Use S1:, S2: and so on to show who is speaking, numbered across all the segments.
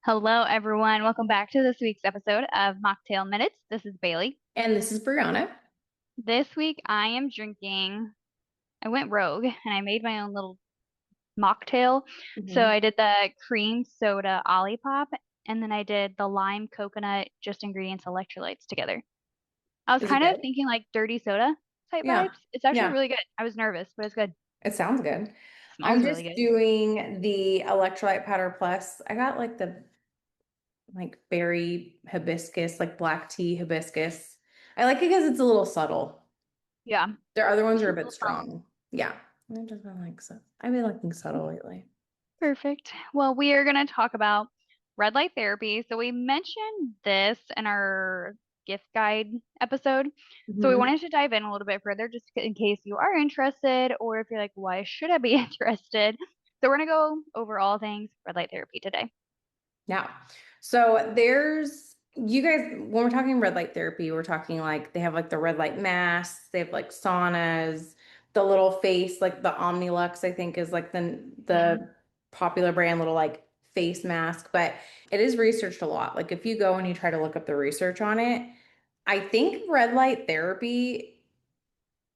S1: Hello, everyone. Welcome back to this week's episode of Mocktail Minutes. This is Bailey.
S2: And this is Brianna.
S1: This week I am drinking, I went rogue and I made my own little mocktail. So
S2: Hmm.
S1: I did the cream soda Olipop and then I did the lime coconut, just ingredients electrolytes together. I was
S2: Is it
S1: kind of
S2: good?
S1: thinking like dirty soda type
S2: Yeah.
S1: vibes. It's actually
S2: Yeah.
S1: really good. I was nervous, but it's good.
S2: It sounds good. I'm
S1: Smells really
S2: just
S1: good.
S2: doing the Electrolyte Powder Plus. I got like the berry hibiscus, like black tea hibiscus. I like it because it's a little subtle.
S1: Yeah.
S2: Their other ones
S1: Just
S2: are
S1: a
S2: a bit
S1: little something.
S2: strong. Yeah. I just been like so. I've been liking subtle lately.
S1: Perfect. Well, we are going to talk about red light therapy. So we mentioned this in our gift guide episode. So we
S2: Hmm.
S1: wanted to dive in a little bit further just in case you are interested or if you're like, why should I be interested? So we're going to go over all things red light therapy today.
S2: Yeah. So there's you guys when we're talking red light therapy, we're talking like they have like the red light masks, they have like saunas, the little face, like the Omnilux, I think is like
S1: Hmm.
S2: the popular brand little like face mask, but it is researched a lot. Like if you go and you try to look up the research on it, I think red light therapy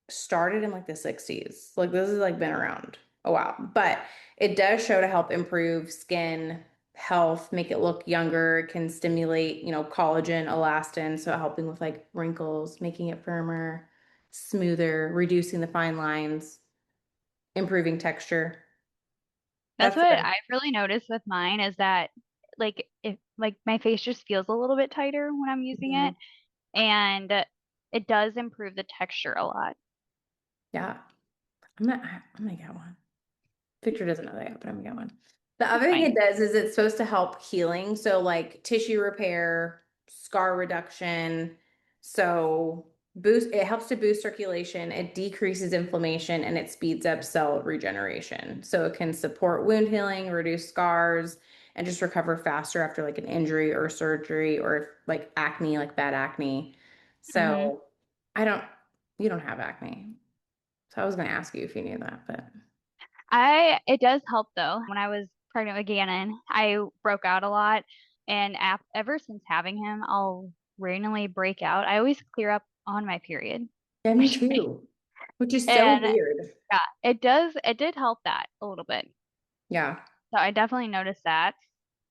S2: started in like the 60s. Like this has like been around a while, but it does show to help improve skin health, make it look younger. It can stimulate, collagen, elastin, so helping with like wrinkles, making it firmer, smoother, reducing the fine lines, improving texture.
S1: That's
S2: That's
S1: what
S2: the
S1: I've really noticed with mine is that like if like my face just feels a little bit tighter when I'm using
S2: Mhm.
S1: it and it does improve the texture a lot.
S2: Yeah. I'm gonna get one. Victor doesn't know that yet, but I'm gonna get one. The
S1: It's
S2: other thing
S1: fine.
S2: it does is it's supposed to help healing. So like tissue repair, scar reduction. So it helps to boost circulation, it decreases inflammation, and it speeds up cell regeneration. So it can support wound healing, reduce scars, and just recover faster after like an injury or surgery or if, like acne, like bad acne.
S1: Hmm.
S2: So I don't, you don't have acne. So I was gonna ask you if you knew that, but
S1: It does help though. When I was pregnant with Gannon, I broke out a lot, and ever since having him, I'll randomly break out. I always clear up on my period,
S2: yeah, me
S1: which makes
S2: too. Which is so
S1: and
S2: weird.
S1: yeah, it does. It did help that a little bit.
S2: Yeah.
S1: So I definitely noticed that,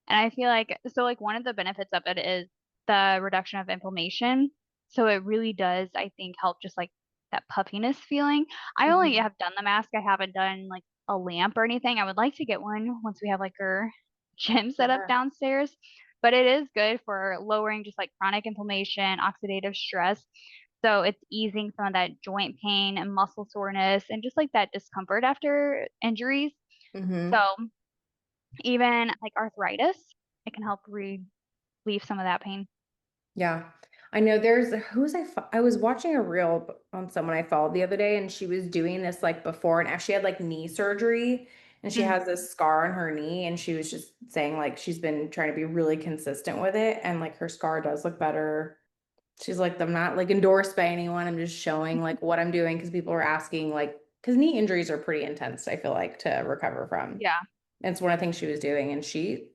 S1: and I feel like so like one of the benefits of it is the reduction of inflammation. So it really does, I think, help just like that puffiness feeling. I only
S2: Mhm.
S1: have done the mask. I haven't done like a lamp or anything. I would like to get one once we have like our gym set up
S2: Yeah.
S1: downstairs. But it is good for lowering just like chronic inflammation, oxidative stress. So it's easing some of that joint pain and muscle soreness and just like that discomfort after injuries.
S2: Hmm.
S1: So even like arthritis, it can help relieve some of that pain.
S2: Yeah. I know I was watching a reel on someone I followed the other day and she was doing this like before and after she had like knee surgery and she
S1: Mm.
S2: has this scar on her knee and she was just saying like she's been trying to be really consistent with it and like her scar does look better. She's like, I'm not like endorsed by anyone. I'm just showing like what I'm doing because people are asking like because knee injuries are pretty intense, I feel like, to recover from.
S1: Yeah.
S2: And it's one of the things she was doing, and she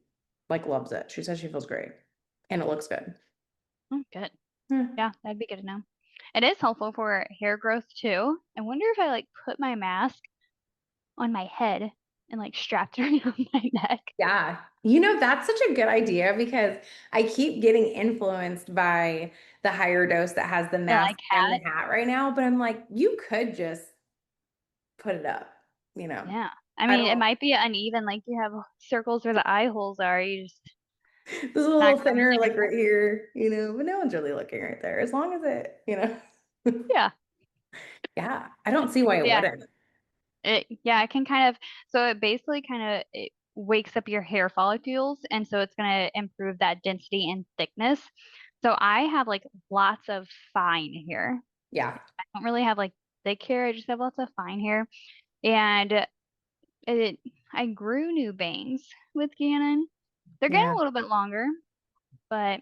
S2: like loves it. She says she feels great, and it looks good.
S1: Oh, good.
S2: Yeah.
S1: Yeah, that'd be good to know. It is helpful for hair growth too. I wonder if I like put my mask on my head and like strapped it around my neck.
S2: Yeah. That's such a good idea because I keep getting influenced by the higher dose that has the
S1: Yeah,
S2: mask
S1: like
S2: and the
S1: hat.
S2: hat right now. But I'm like, you could just put it up, you know.
S1: Yeah. I
S2: I
S1: mean, it
S2: don't,
S1: might be uneven, like you have circles where the eye holes are. You just
S2: this is a little
S1: not gonna
S2: thinner,
S1: really
S2: like
S1: notice.
S2: right here, but no one's really looking right there as long as it.
S1: Yeah.
S2: Yeah. I don't see why it
S1: Yeah.
S2: wouldn't.
S1: It can kind of, so it basically kind of it wakes up your hair follicles, and so it's gonna improve that density and thickness. So I have like lots of fine hair.
S2: Yeah.
S1: I don't really have like thick hair. I just have lots of fine hair. And it, I grew new bangs with Gannon. They're getting
S2: Yeah.
S1: a little bit longer, but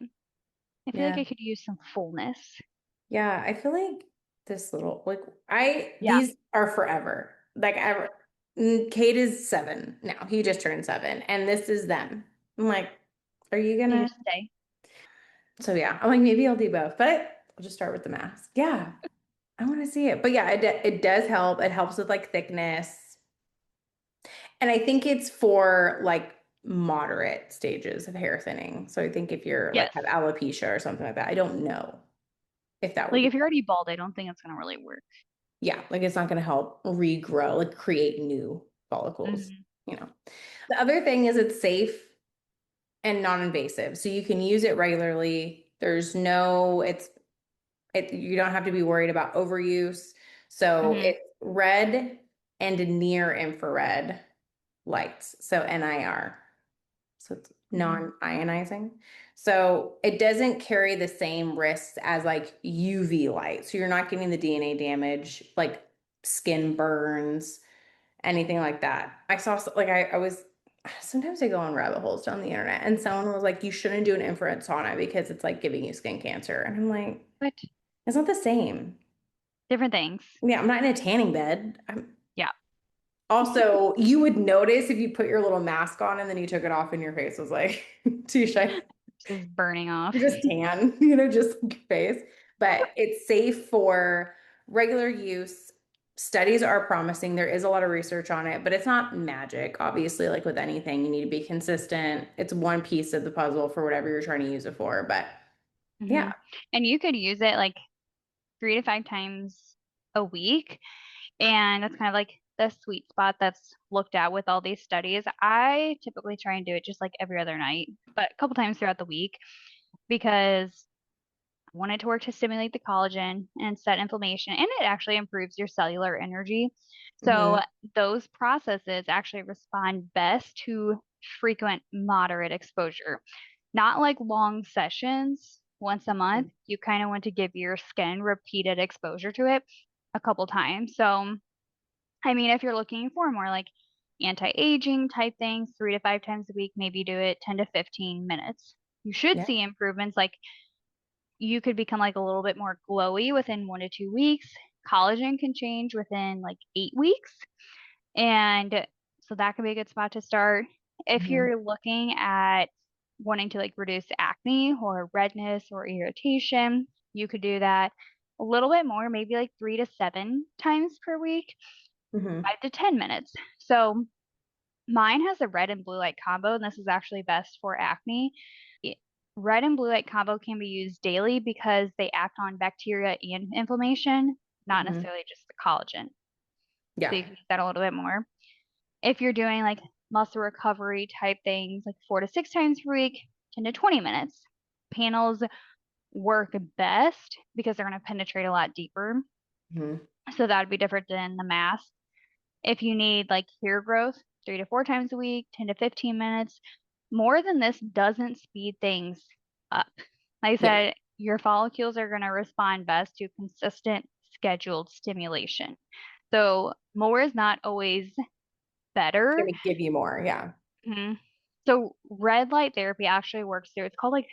S1: I feel like
S2: Yeah.
S1: I could use some fullness.
S2: Yeah, I feel like this little like
S1: Yeah.
S2: these are forever. Like ever. Kate is 7 now. He just turned 7, and this is them. I'm like, Are you
S1: You
S2: gonna?
S1: just stay.
S2: So yeah, I'm like, maybe I'll do both, but I'll just start with the mask. Yeah, I want to see it. But yeah, it does help. It helps with like thickness. And I think it's for like moderate stages of hair thinning. So I think if you're like
S1: Yes.
S2: have alopecia or something like that, I don't know if that would
S1: Like
S2: be.
S1: if you're already bald, I don't think it's gonna really work.
S2: Yeah, like it's not going to help regrow, like create new follicles,
S1: Hmm.
S2: you know. The other thing is it's safe and non-invasive. So you can use it regularly. There's no, you don't have to be worried about overuse. So
S1: Hmm.
S2: it's red and near infrared lights. So NIR. So it's
S1: Hmm.
S2: non-ionizing. So it doesn't carry the same risks as like UV light. So you're not getting the DNA damage, like skin burns, anything like that. I saw like I was sometimes I go on rabbit holes down the internet and someone was like, you shouldn't do an infrared sauna because it's like giving you skin cancer. And I'm like,
S1: But
S2: it's not the same.
S1: different things.
S2: Yeah, I'm not in a tanning bed.
S1: Yeah.
S2: Also, you would notice if you put your little mask on and then you took it off and your face was like too shy.
S1: Just burning off.
S2: You're just tan, just your face. But it's safe for regular use. Studies are promising. There is a lot of research on it, but it's not magic. Obviously, like with anything, you need to be consistent. It's one piece of the puzzle for whatever you're trying to use it for. But yeah.
S1: Hmm. And you could use it like 3 to 5 times a week. And that's kind of like the sweet spot that's looked at with all these studies. I typically try and do it just like every other night, but a couple times throughout the week because I want it to work to stimulate the collagen and set inflammation, and it actually improves your cellular energy. So
S2: Hmm.
S1: those processes actually respond best to frequent moderate exposure, not like long sessions once a month. You kind of want to give your skin repeated exposure to it a couple times. So I mean, if you're looking for more like anti-aging type things, 3 to 5 times a week, maybe do it 10 to 15 minutes. You should
S2: Yeah.
S1: see improvements. Like you could become like a little bit more glowy within 1 to 2 weeks. Collagen can change within like 8 weeks. And so that could be a good spot to start. If
S2: Hmm.
S1: you're looking at wanting to like reduce acne or redness or irritation, you could do that a little bit more, maybe like 3 to 7 times per week,
S2: Hmm.
S1: 5 to 10 minutes. So mine has a red and blue light combo, and this is actually best for acne. It- Red and blue light combo can be used daily because they act on bacteria and inflammation, not
S2: Hmm.
S1: necessarily just the collagen. So
S2: Yeah.
S1: you can use that a little bit more. If you're doing like muscle recovery type things, like 4 to 6 times per week, 10 to 20 minutes. Panels work best because they're going to penetrate a lot deeper.
S2: Hmm.
S1: So that would be different than the mask. If you need like hair growth, 3 to 4 times a week, 10 to 15 minutes, more than this doesn't speed things up. Like I
S2: Yeah.
S1: said, your follicles are going to respond best to consistent scheduled stimulation. So more is not always
S2: It's
S1: better.
S2: gonna give you more. Yeah.
S1: Mhm. So red light therapy actually works through, it's called like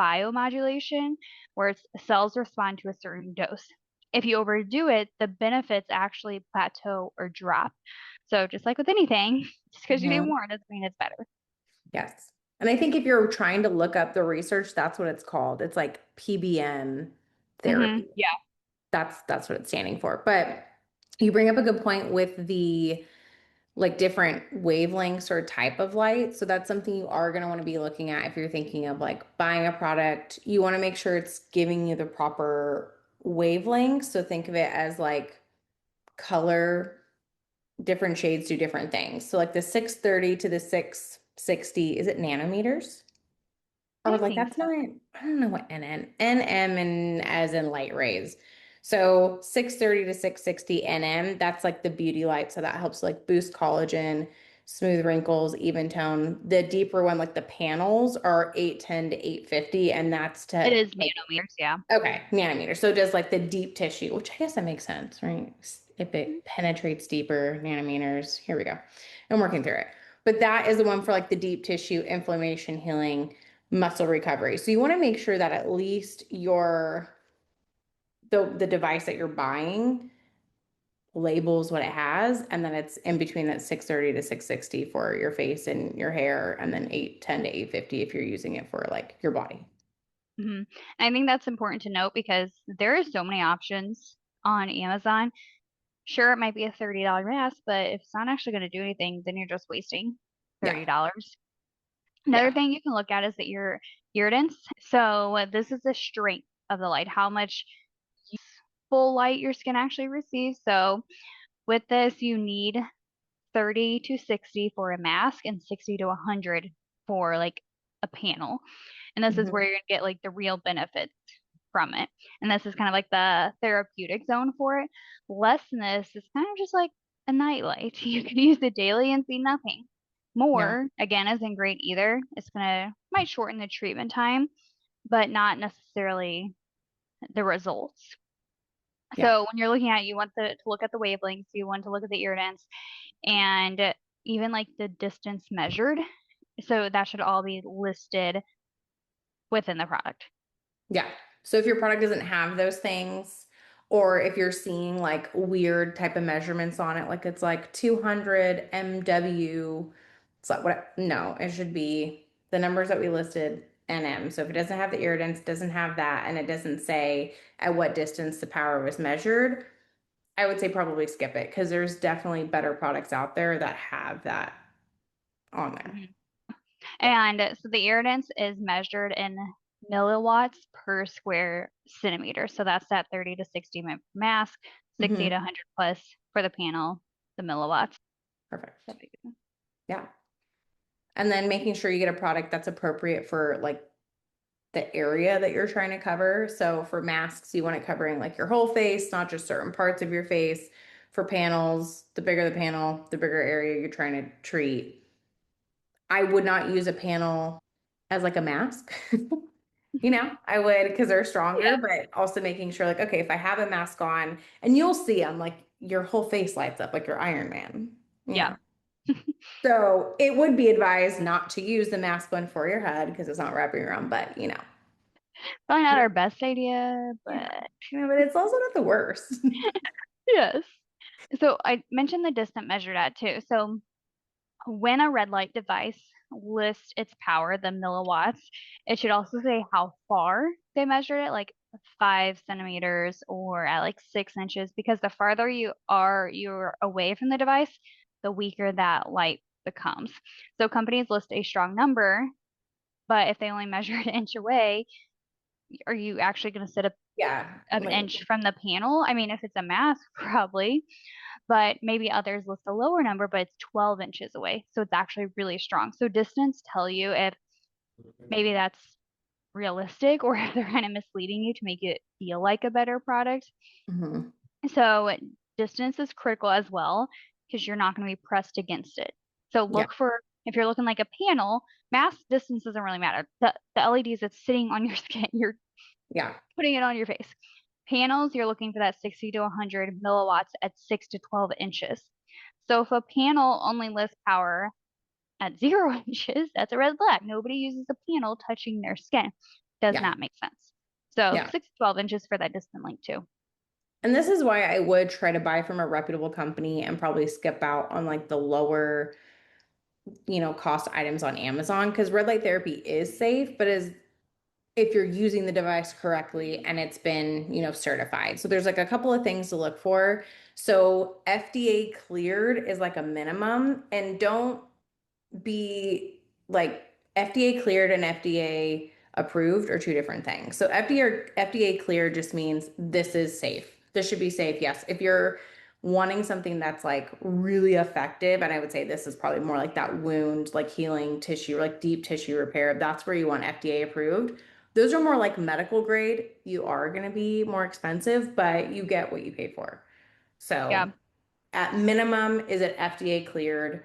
S1: photobiomodulation, where cells respond to a certain dose. If you overdo it, the benefits actually plateau or drop. So just like with anything, just because you do
S2: Mhm.
S1: more doesn't mean it's better.
S2: Yes. And I think if you're trying to look up the research, that's what it's called. It's like PBM therapy.
S1: Yeah.
S2: That's what it's standing for. But you bring up a good point with the like different wavelengths or type of light. So that's something you are going to want to be looking at if you're thinking of like buying a product. You want to make sure it's giving you the proper wavelength. So think of it as like color, different shades do different things. So like the 630 to the 660, is it nanometers? Or
S1: I
S2: like
S1: think
S2: that's not,
S1: so.
S2: I don't know what NM and as in light rays. So 630 to 660 NM, that's like the beauty light. So that helps like boost collagen, smooth wrinkles, even tone. The deeper one, like the panels are 810 to 850, and that's
S1: It
S2: to
S1: is
S2: like,
S1: nanometers, yeah.
S2: okay, nanometer. So it does like the deep tissue, which I guess that makes sense, right? If it penetrates deeper, nanometers. Here we go. I'm working through it. But that is the one for like the deep tissue, inflammation healing, muscle recovery. So you want to make sure that at least the device that you're buying labels what it has, and then it's in between that 630 to 660 for your face and your hair, and then 810 to 850 if you're using it for like your body.
S1: Hmm. I think that's important to note because there are so many options on Amazon. Sure, it might be a $30 mask, but if it's not actually going to do anything, then you're just wasting
S2: Yeah.
S1: $30. Another
S2: Yeah.
S1: thing you can look at is that your irritants. So this is the strength of the light, how much full light your skin actually receives. So with this, you need 30 to 60 for a mask and 60 to 100 for like a panel. And this is
S2: Mhm.
S1: where you're gonna get like the real benefits from it. And this is kind of like the therapeutic zone for it. Less than this is kind of just like a nightlight. You could use it daily and see nothing.
S2: Yeah.
S1: More, again, isn't great either. It's gonna might shorten the treatment time, but not necessarily the results.
S2: Yeah.
S1: So when you're looking at it, you want to look at the wavelengths, you want to look at the irritants, and even like the distance measured. So that should all be listed within the product.
S2: Yeah. So if your product doesn't have those things, or if you're seeing like weird type of measurements on it, like it's like 200 MW, it's like what? No, it should be the numbers that we listed NM. So if it doesn't have the irritants, doesn't have that, and it doesn't say at what distance the power was measured, I would say probably skip it because there's definitely better products out there that have that on there.
S1: Mhm.
S2: Yeah.
S1: And so the irritants is measured in milliwatts per square centimeter. So that's that 30 to 60 minute mask, 60 to
S2: Hmm.
S1: 100 plus for the panel, the milliwatts.
S2: Perfect.
S1: That'd be good.
S2: Yeah. And then making sure you get a product that's appropriate for like the area that you're trying to cover. So for masks, you want it covering like your whole face, not just certain parts of your face. For panels, the bigger the panel, the bigger area you're trying to treat. I would not use a panel as like a mask. I would because they're stronger,
S1: Yeah.
S2: but also making sure like, okay, if I have a mask on and you'll see them like your whole face lights up like you're Iron Man, you
S1: Yeah.
S2: know. So it would be advised not to use the mask one for your head because it's not wrapping around, but
S1: Probably not our best idea,
S2: yeah,
S1: but
S2: but it's also not the worst.
S1: yes. So I mentioned the distant measured at too. So when a red light device lists its power, the milliwatts, it should also say how far they measured it, like 5 centimeters or at like 6 inches, because the farther you're away from the device, the weaker that light becomes. So companies list a strong number, but if they only measure an inch away, are you actually going to sit up
S2: Yeah,
S1: an
S2: like
S1: inch from the panel? I mean, if it's a mask, probably, but maybe others list a lower number, but it's 12 inches away. So it's actually really strong. So distance tell you if maybe that's realistic or if they're kind of misleading you to make it feel like a better product.
S2: mhm.
S1: So distance is critical as well because you're not going to be pressed against it. So
S2: Yeah,
S1: look for if you're looking like a panel, mask distance doesn't really matter. The LEDs that's sitting on your skin, you're
S2: yeah,
S1: putting it on your face. Panels, you're looking for that 60 to 100 milliwatts at 6 to 12 inches. So if a panel only lists power at 0 inches, that's a red flag. Nobody uses a panel touching their skin. Does
S2: yeah,
S1: not make sense. So
S2: yeah.
S1: 6 to 12 inches for that distant link too.
S2: And this is why I would try to buy from a reputable company and probably skip out on like the lower, cost items on Amazon because red light therapy is safe, but is if you're using the device correctly and it's been, certified. So there's like a couple of things to look for. So FDA cleared is like a minimum, and don't be like FDA cleared and FDA approved are two different things. So FDA cleared just means this is safe. This should be safe. Yes. If you're wanting something that's like really effective, and I would say this is probably more like that wound, like healing tissue, like deep tissue repair, that's where you want FDA approved. Those are more like medical grade. You are going to be more expensive, but you get what you pay for. So
S1: Yeah.
S2: at minimum, is it FDA cleared?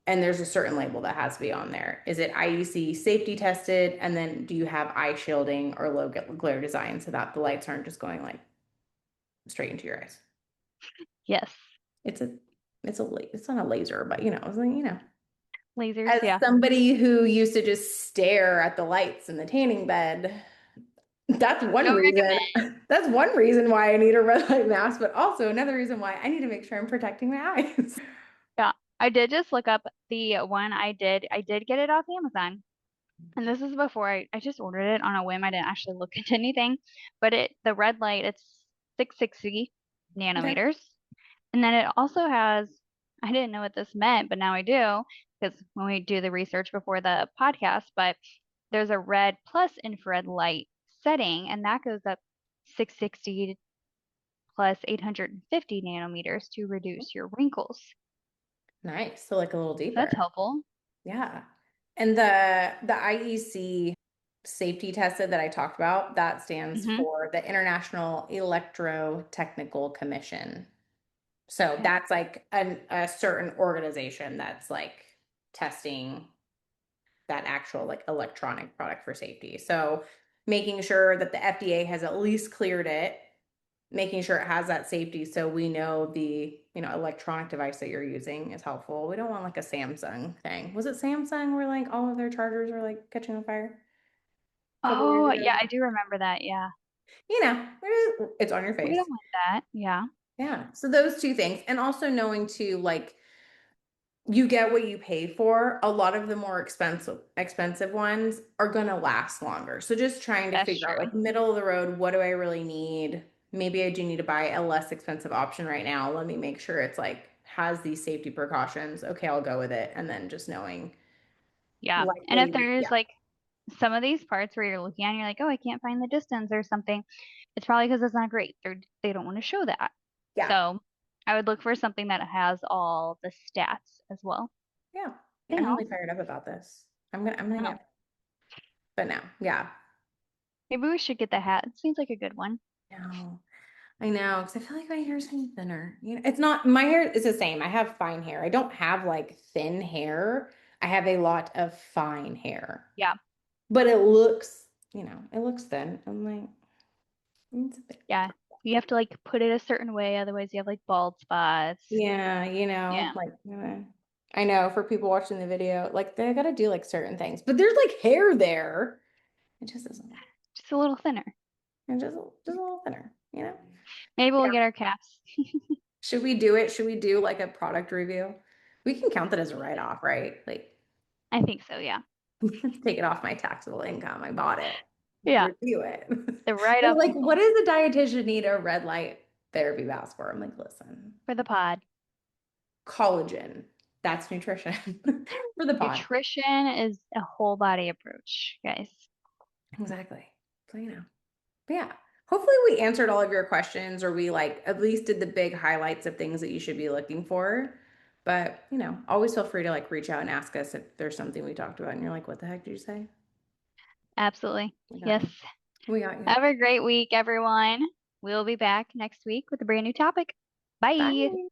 S2: And there's a certain label that has to be on there. Is it IEC safety tested? And then do you have eye shielding or low glare design so that the lights aren't just going like straight into your eyes?
S1: Yes.
S2: It's a it's not a laser, but it's like,
S1: Lasers.
S2: as
S1: Yeah.
S2: somebody who used to just stare at the lights in the tanning bed, That's one
S1: Don't
S2: reason.
S1: recommend.
S2: That's one reason why I need a red light mask, but also another reason why I need to make sure I'm protecting my eyes.
S1: Yeah. I did just look up the one I did. I did get it off Amazon. And this is before I just ordered it on a whim. I didn't actually look into anything. But the red light, it's 660
S2: Okay.
S1: nanometers. And then it also has, I didn't know what this meant, but now I do, because when we do the research before the podcast, but there's a red plus infrared light setting, and that goes up 660 plus 850 nanometers to reduce your wrinkles.
S2: Nice. So like a little
S1: So that's
S2: deeper.
S1: helpful.
S2: Yeah. And the IEC safety tested that I talked about, that stands
S1: Hmm.
S2: for the International Electrotechnical Commission. So
S1: Okay.
S2: that's like a certain organization that's like testing that actual like electronic product for safety. So making sure that the FDA has at least cleared it, making sure it has that safety so we know the, electronic device that you're using is helpful. We don't want like a Samsung thing. Was it Samsung where like all of their chargers were like catching on fire a couple years
S1: Oh, yeah,
S2: ago?
S1: I do remember that. Yeah.
S2: It's on your
S1: We
S2: face.
S1: don't want that. Yeah.
S2: Yeah. So those two things. And also knowing to like you get what you pay for. A lot of the more expensive ones are going to last longer. So just trying to
S1: That's
S2: figure out
S1: true.
S2: like middle of the road, what do I really need? Maybe I do need to buy a less expensive option right now. Let me make sure it's like has these safety precautions. Okay, I'll go with it. And then just knowing
S1: Yeah. And if
S2: likely,
S1: there's
S2: yeah,
S1: like some of these parts where you're looking at and you're like, oh, I can't find the distance or something, it's probably because it's not great. They don't want to show that.
S2: yeah,
S1: So I would look for something that has all the stats as well.
S2: yeah. Yeah,
S1: Anything
S2: I'm really
S1: else?
S2: fired up about this. I'm gonna
S1: No.
S2: get, but no, yeah.
S1: Maybe we should get the hat. It seems like a good one.
S2: No. I know, because I feel like my hair's getting thinner. It's not, my hair is the same. I have fine hair. I don't have like thin hair. I have a lot of fine hair,
S1: Yeah.
S2: but it looks thin. I'm like, it's a bit.
S1: Yeah. You have to like put it a certain way, otherwise you have like bald spots.
S2: Yeah,
S1: Yeah.
S2: like, I know for people watching the video, like they got to do like certain things, but there's like hair there. It just isn't,
S1: Just a little thinner.
S2: and just a little thinner.
S1: Maybe we'll
S2: Yeah.
S1: get our caps.
S2: Should we do it? Should we do like a product review? We can count that as a write-off, right? Like,
S1: I think so, yeah.
S2: take it off my taxable income. I bought it.
S1: Yeah.
S2: Review it.
S1: The
S2: They're
S1: write-up
S2: like, what does the dietitian need a red light therapy mask for? I'm like, listen,
S1: for the pod.
S2: collagen. That's nutrition for the pod.
S1: Nutrition is a whole body approach, guys.
S2: Exactly. So, but yeah. Hopefully we answered all of your questions or we like at least did the big highlights of things that you should be looking for. But, always feel free to like reach out and ask us if there's something we talked about and you're like, what the heck did you say?
S1: Absolutely.
S2: We got
S1: Yes.
S2: you. We got you.
S1: Have a great week, everyone. We'll be back next week with a brand new topic. Bye.
S2: Bye.